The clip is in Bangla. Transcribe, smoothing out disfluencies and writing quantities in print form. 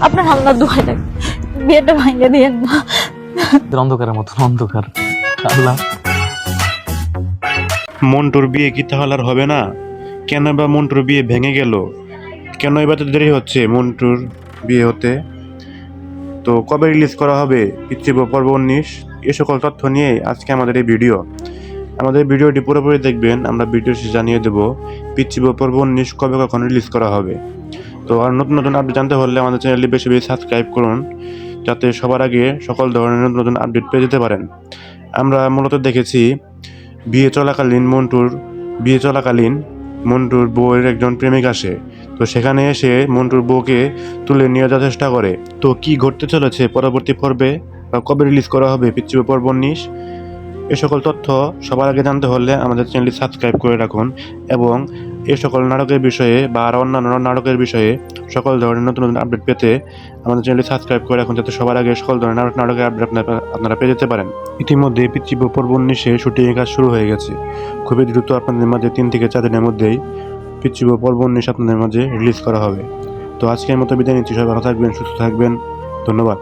আপনার আল্লাহ দোহাই লাগে, বিয়েটা ভাঙিয়ে দিয়েন না। অন্ধকারের মতন অন্ধকার। আল্লাহ, মন্টুর বিয়ে কি তাহলে আর হবে না? কেন বা মন্টুর বিয়ে ভেঙে গেল? কেন এবার তো দেরি হচ্ছে মন্টুর বিয়ে হতে? তো কবে রিলিজ করা হবে পিচ্চি পর্ব 19? এ সকল তথ্য নিয়ে আজকে আমাদের এই ভিডিও। আমাদের ভিডিওটি পুরোপুরি দেখবেন, আমরা ভিডিও শেষে জানিয়ে দেবো পিচ্চি পর্ব 19 কবে কখন রিলিজ করা হবে। তো আর নতুন নতুন আপডেট জানতে হলে আমাদের চ্যানেলটি বেশি বেশি সাবস্ক্রাইব করুন, যাতে সবার আগে সকল ধরনের নতুন নতুন আপডেট পেয়ে যেতে পারেন। আমরা মূলত দেখেছি বিয়ে চলাকালীন মন্টুর বউয়ের একজন প্রেমিক আসে। তো সেখানে এসে মন্টুর বউকে তুলে নিয়ে যাওয়ার চেষ্টা করে। তো কি ঘটতে চলেছে পরবর্তী পর্বে, বা কবে রিলিজ করা হবে পিচ্চি পর্ব 19, এ সকল তথ্য সবার আগে জানতে হলে আমাদের চ্যানেলটি সাবস্ক্রাইব করে রাখুন, এবং এ সকল নাটকের বিষয়ে বা আরও অন্যান্য নাটকের বিষয়ে সকল ধরনের নতুন নতুন আপডেট পেতে আমাদের চ্যানেলটি সাবস্ক্রাইব করে রাখুন, যাতে সবার আগে সকল ধরনের নাটকের আপডেট আপনারা পেয়ে যেতে পারেন। ইতিমধ্যে পিচ্চি পর্ব 19 শুটিংয়ের কাজ শুরু হয়ে গেছে। খুবই দ্রুত আপনাদের মাঝে 3 থেকে 4 দিনের মধ্যেই পিচ্চি পর্ব 19 আপনাদের মাঝে রিলিজ করা হবে। তো আজকের মতো বিদায় নিচ্ছি, সবাই ভালো থাকবেন, সুস্থ থাকবেন, ধন্যবাদ।